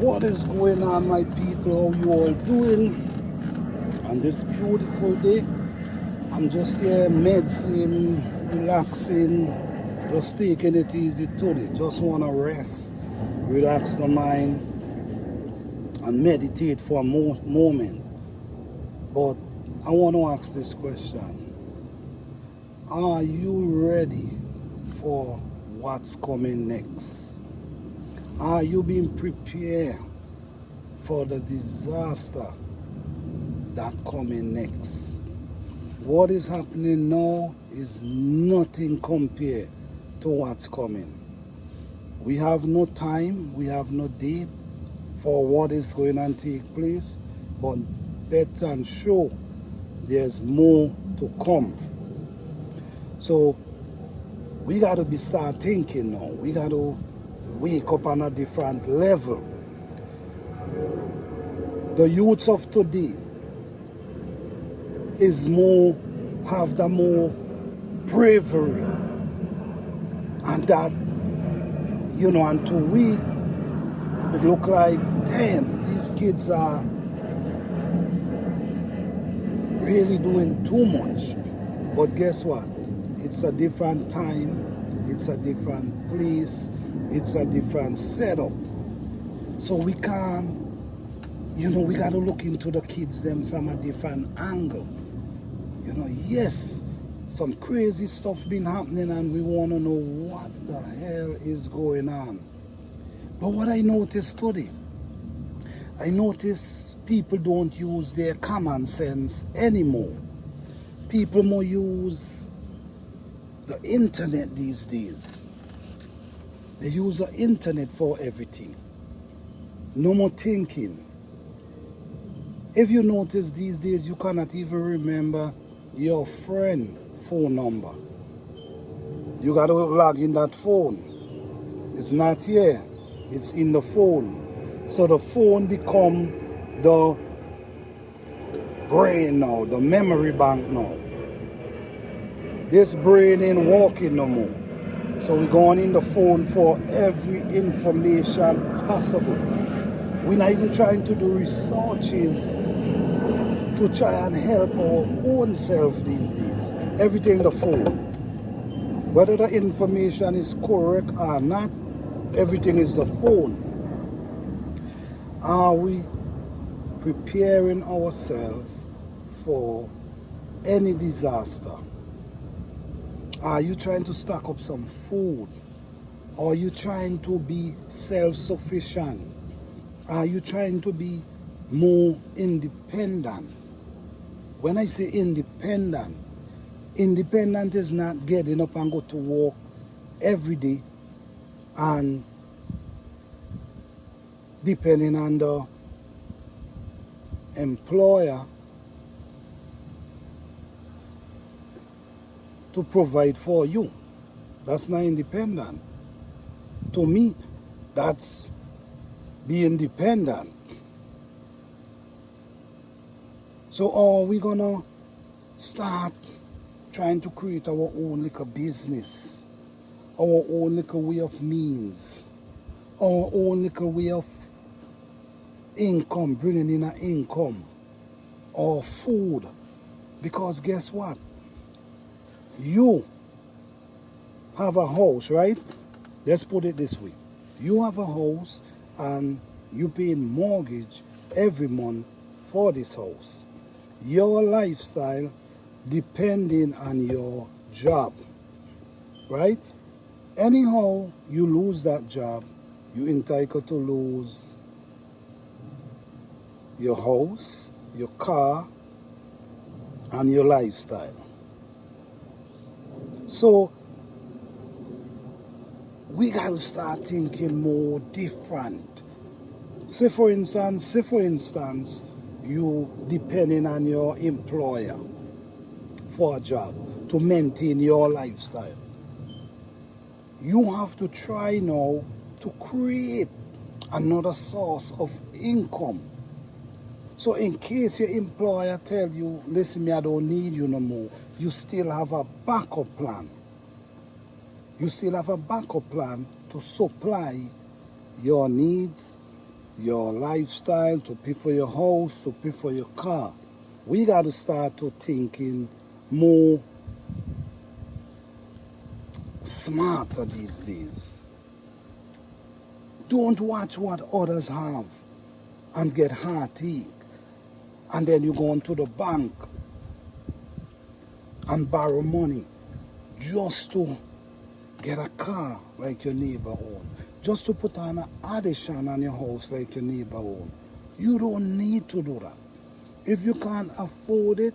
What is going on, my people? How you all doing on this beautiful day? I'm just here meditating, relaxing, just taking it easy today. Just want to rest, relax the mind, and meditate for a moment. But I want to ask this question. Are you ready for what's coming next? Are you being prepared for the disaster that coming next? What is happening now is nothing compared to what's coming. We have no time, we have no date for what is going to take place, but bet and sure there's more to come. So we got to start thinking now. We got to wake up on a different level. The youths of today have the more bravery, and that, and to we, it look like, damn, these kids are really doing too much. But guess what? It's a different time, it's a different place, it's a different setup. So we can't, we got to look into the kids them from a different angle. Yes, some crazy stuff been happening and we want to know what the hell is going on. But what I noticed today, I noticed people don't use their common sense anymore. People more use the internet these days. They use the internet for everything. No more thinking. If you notice these days, you cannot even remember your friend phone number. You got to log in that phone. It's not here. It's in the phone. So the phone become the brain now, the memory bank now. This brain ain't walking no more. So we're going in the phone for every information possible. We're not even trying to do researches to try and help our own self these days. Everything in the phone. Whether the information is correct or not, everything is the phone. Are we preparing ourselves for any disaster? Are you trying to stock up some food? Are you trying to be self-sufficient? Are you trying to be more independent? When I say independent is not getting up and go to work every day and depending on the employer to provide for you. That's not independent. To me, that's being dependent. So are we gonna start trying to create our own little business, our own little way of means, our own little way of income, bringing in an income, or food? Because guess what? You have a house, right? Let's put it this way. You have a house and you pay mortgage every month for this house. Your lifestyle depending on your job, right? Anyhow, you lose that job, you entitled to lose your house, your car, and your lifestyle. So we got to start thinking more different. Say for instance, you depending on your employer for a job to maintain your lifestyle. You have to try now to create another source of income. So in case your employer tell you, listen, I don't need you no more, you still have a backup plan. You still have a backup plan to supply your needs your lifestyle, to pay for your house, to pay for your car. We got to start to thinking more smarter these days. Don't watch what others have and get heartache. And then you go into the bank and borrow money just to get a car like your neighbor own. Just to put on an addition on your house like your neighbor own. You don't need to do that. If you can't afford it,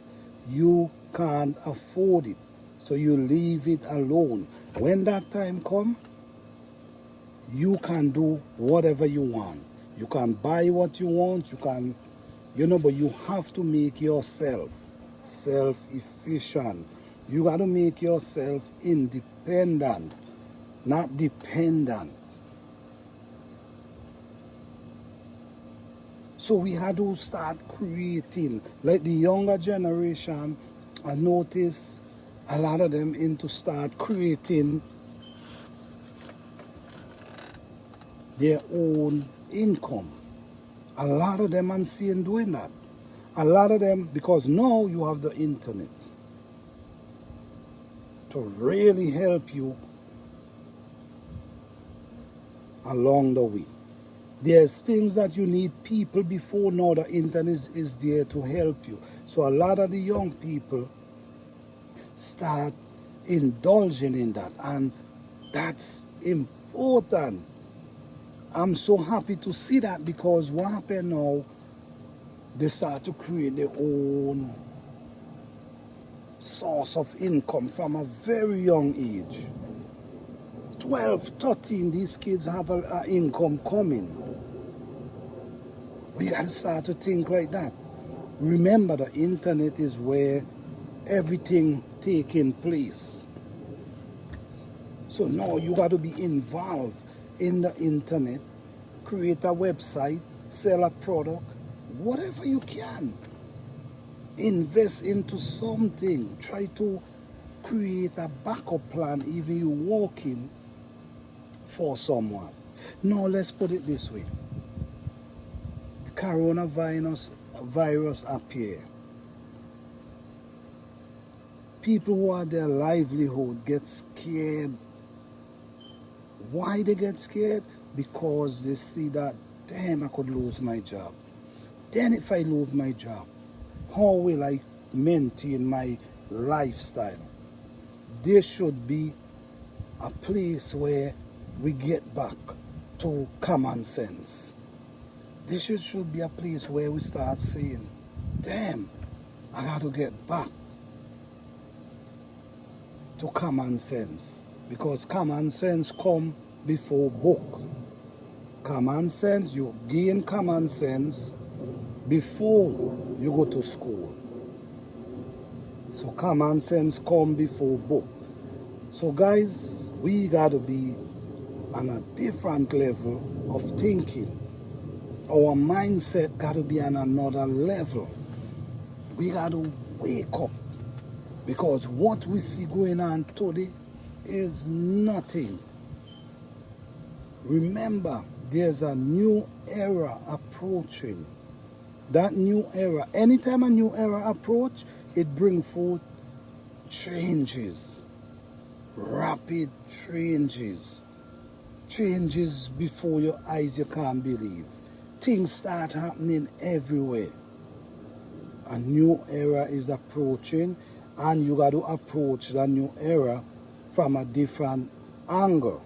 you can't afford it. So you leave it alone. When that time comes, you can do whatever you want. You can buy what you want, you can, but you have to make yourself self-efficient. You got to make yourself independent, not dependent. So we had to start creating, like the younger generation, I notice a lot of them into start creating their own income. A lot of them I'm seeing doing that. A lot of them, because now you have the internet to really help you along the way. There's things that you need people before. Now the internet is there to help you. So a lot of the young people start indulging in that, and that's important. I'm so happy to see that, because what happened now, they start to create their own source of income from a very young age. 12, 13, these kids have an income coming. We got to start to think like that. Remember, the internet is where everything taking place. So now you got to be involved in the internet, create a website, sell a product, whatever you can. Invest into something. Try to create a backup plan, even you working for someone. Now let's put it this way. The coronavirus appear. People who are their livelihood get scared. Why they get scared? Because they see that, damn, I could lose my job. Then if I lose my job, how will I maintain my lifestyle? There should be a place where we get back to common sense. There should be a place where we start saying, damn, I got to get back to common sense. Because common sense come before book. Common sense, you gain common sense before you go to school. So common sense come before book. So guys, we got to be on a different level of thinking. Our mindset got to be on another level. We got to wake up, because what we see going on today is nothing. Remember, there's a new era approaching. That new era, anytime a new era approach, it brings forth changes, rapid changes. Changes before your eyes you can't believe. Things start happening everywhere. A new era is approaching, and you got to approach that new era from a different angle.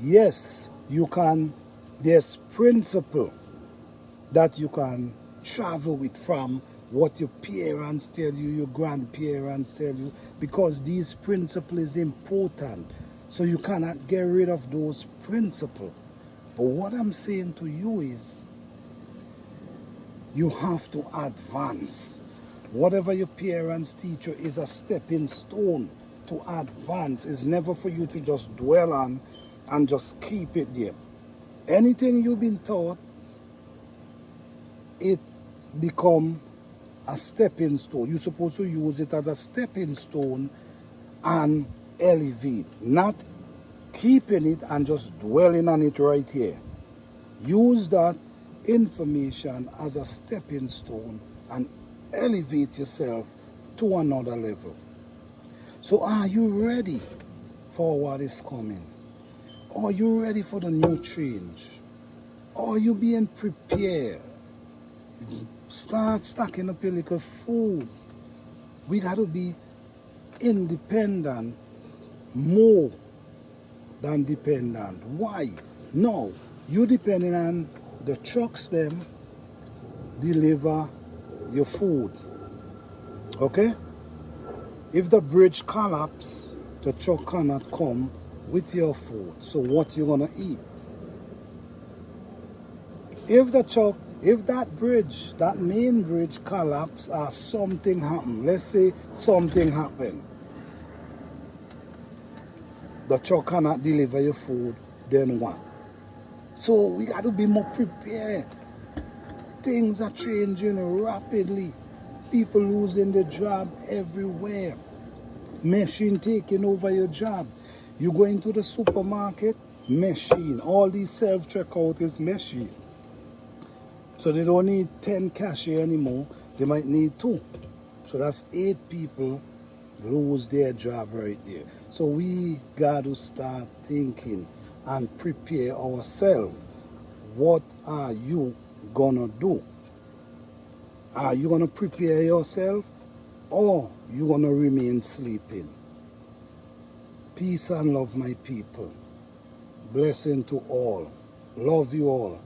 Yes, you can, there's principle that you can travel with from what your parents tell you, your grandparents tell you, because these principles is important. So you cannot get rid of those principles. But what I'm saying to you is, you have to advance. Whatever your parents teach you is a stepping stone to advance. It's never for you to just dwell on and just keep it there. Anything you've been taught, it become a stepping stone. You're supposed to use it as a stepping stone and elevate, not keeping it and just dwelling on it right here. Use that information as a stepping stone and elevate yourself to another level. So are you ready for what is coming? Are you ready for the new change? Are you being prepared? Start stacking up your little food. We got to be independent more than dependent. Why? No, you depending on the trucks them deliver your food. Okay? If the bridge collapse, the truck cannot come with your food. So what you gonna eat? If that bridge, that main bridge collapse or something happen, let's say something happened, the truck cannot deliver your food, then what? So we got to be more prepared. Things are changing rapidly. People losing their job everywhere. Machine taking over your job. You go into the supermarket, machine. All these self-checkout is machine. So they don't need 10 cashier anymore. They might need 2. So that's 8 people lose their job right there. So we got to start thinking and prepare ourselves. What are you gonna do? Are you gonna prepare yourself or you gonna remain sleeping? Peace and love, my people. Blessing to all. Love you all.